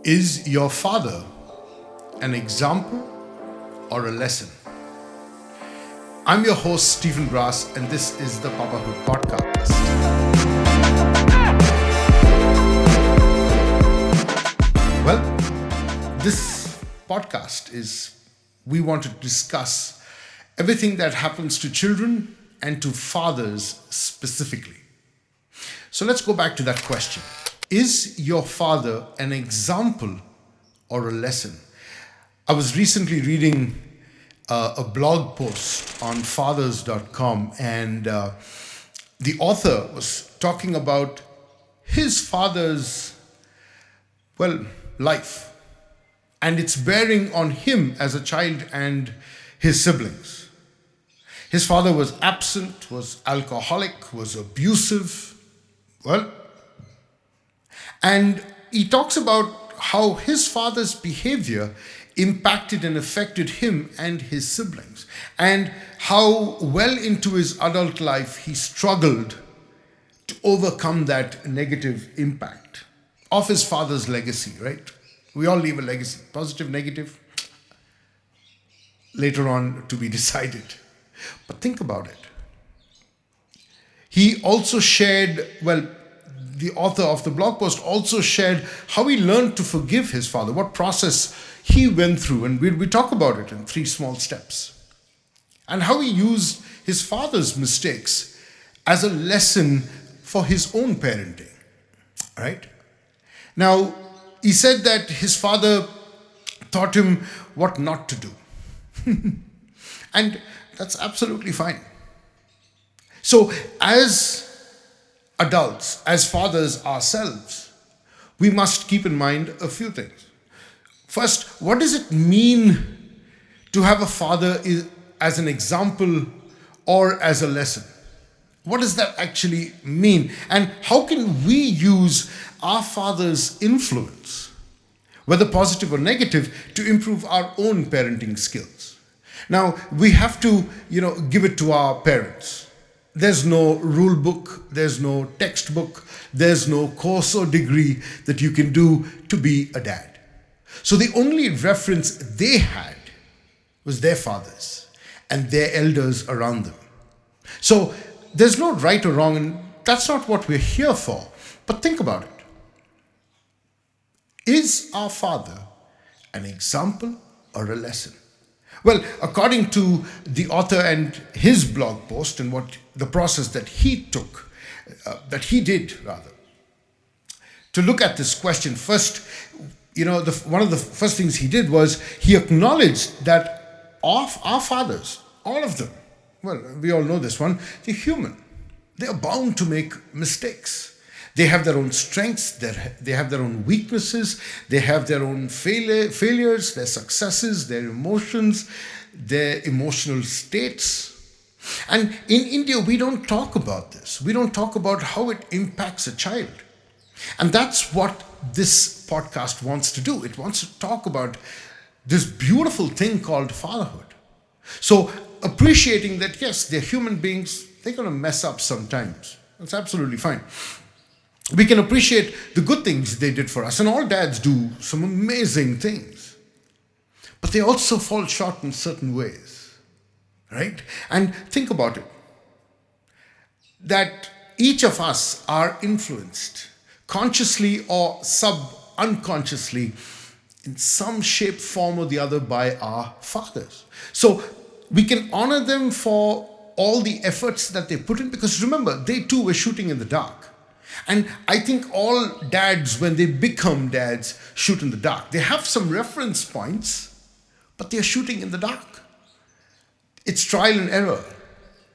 Is your father an example or a lesson? I'm your host, Stephen Grass, and this is the Papahood Podcast. Well, this podcast we want to discuss everything that happens to children and to fathers specifically. So let's go back to that question. Is your father an example or a lesson? I was recently reading a blog post on fathers.com, and the author was talking about his father's, life and its bearing on him as a child and his siblings. His father was absent, was alcoholic, was abusive, and he talks about how his father's behavior impacted and affected him and his siblings, and how well into his adult life he struggled to overcome that negative impact of his father's legacy, right? We all leave a legacy, positive, negative, later on to be decided. But think about it. He also shared, the author of the blog post also shared how he learned to forgive his father, what process he went through, and we talk about it in 3 small steps, and how he used his father's mistakes as a lesson for his own parenting, right? Now, he said that his father taught him what not to do. And that's absolutely fine. So, as adults, as fathers ourselves, we must keep in mind a few things. First, what does it mean to have a father as an example or as a lesson? What does that actually mean? And how can we use our father's influence, whether positive or negative, to improve our own parenting skills? Now, we have to, give it to our parents. There's no rule book, there's no textbook, there's no course or degree that you can do to be a dad. So the only reference they had was their fathers and their elders around them. So there's no right or wrong, and that's not what we're here for. But think about it. Is our father an example or a lesson? Well, according to the author and his blog post and what the process that he took, to look at this question, first, one of the first things he did was he acknowledged that of our fathers, all of them, we all know this one, they're human. They are bound to make mistakes. They have their own strengths, they have their own weaknesses, they have their own failures, their successes, their emotions, their emotional states. And in India, we don't talk about this. We don't talk about how it impacts a child. And that's what this podcast wants to do. It wants to talk about this beautiful thing called fatherhood. So appreciating that, yes, they're human beings, they're going to mess up sometimes. That's absolutely fine. We can appreciate the good things they did for us, and all dads do some amazing things. But they also fall short in certain ways, right? And think about it, that each of us are influenced, consciously or unconsciously, in some shape, form or the other by our fathers. So we can honor them for all the efforts that they put in, because remember, they too were shooting in the dark. And I think all dads, when they become dads, shoot in the dark. They have some reference points, but they're shooting in the dark. It's trial and error,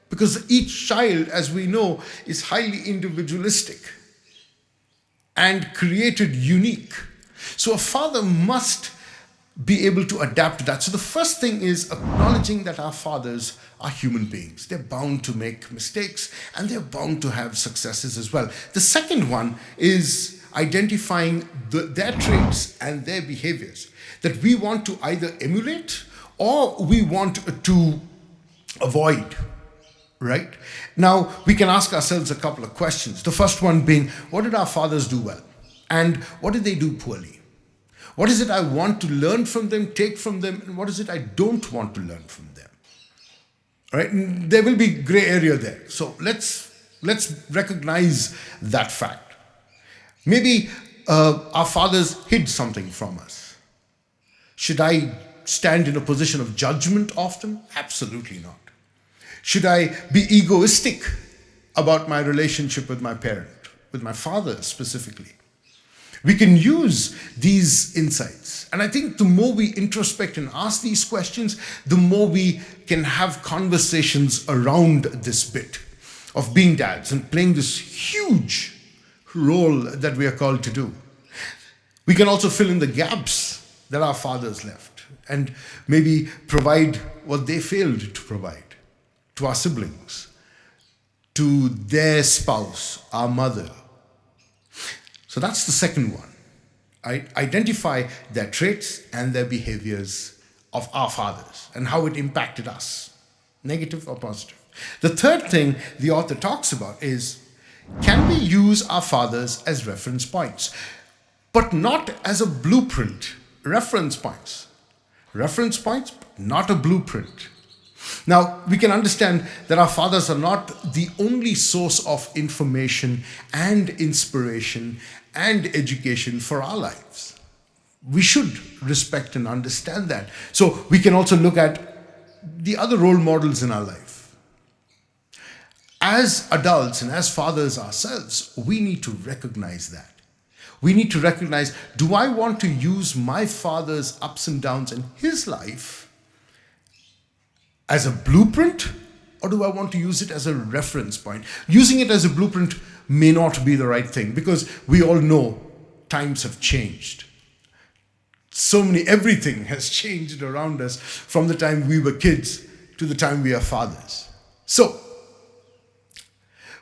because each child, as we know, is highly individualistic and created unique. So a father must be able to adapt to that. So the first thing is acknowledging that our fathers are human beings. They're bound to make mistakes, and they're bound to have successes as well. The second one is identifying their traits and their behaviors that we want to either emulate or we want to avoid, right? Now, we can ask ourselves a couple of questions. The first one being, what did our fathers do well? And what did they do poorly? What is it I want to learn from them, take from them, and what is it I don't want to learn from them? Right? And there will be gray area there. So let's recognize that fact. Maybe our fathers hid something from us. Should I stand in a position of judgment of them? Absolutely not. Should I be egoistic about my relationship with my parent, with my father specifically? We can use these insights. And I think the more we introspect and ask these questions, the more we can have conversations around this bit of being dads and playing this huge role that we are called to do. We can also fill in the gaps that our fathers left and maybe provide what they failed to provide to our siblings, to their spouse, our mother. So that's the second one. Identify their traits and their behaviors of our fathers and how it impacted us, negative or positive. The third thing the author talks about is, can we use our fathers as reference points, but not as a blueprint? Reference points, but not a blueprint. Now, we can understand that our fathers are not the only source of information and inspiration and education for our lives. We should respect and understand that. So we can also look at the other role models in our life. As adults and as fathers ourselves, we need to recognize that. We need to recognize, do I want to use my father's ups and downs in his life as a blueprint, or do I want to use it as a reference point? Using it as a blueprint may not be the right thing, because we all know times have changed. Everything has changed around us from the time we were kids to the time we are fathers. So,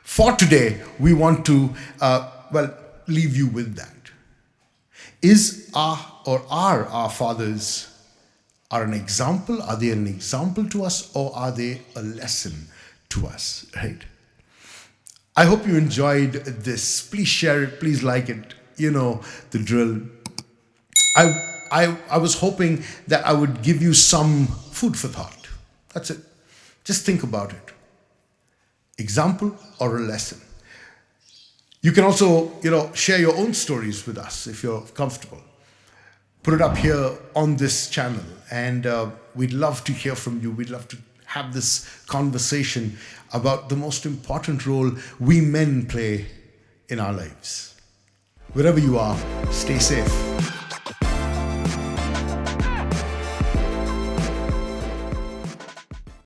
for today, we want to, leave you with that. Are our fathers an example? Are they an example to us, or are they a lesson to us, right? I hope you enjoyed this. Please share it. Please like it. You know the drill. I was hoping that I would give you some food for thought. That's it. Just think about it. Example or a lesson. You can also, share your own stories with us if you're comfortable. Put it up here on this channel, and we'd love to hear from you. We'd love to have this conversation about the most important role we men play in our lives. Wherever you are, stay safe.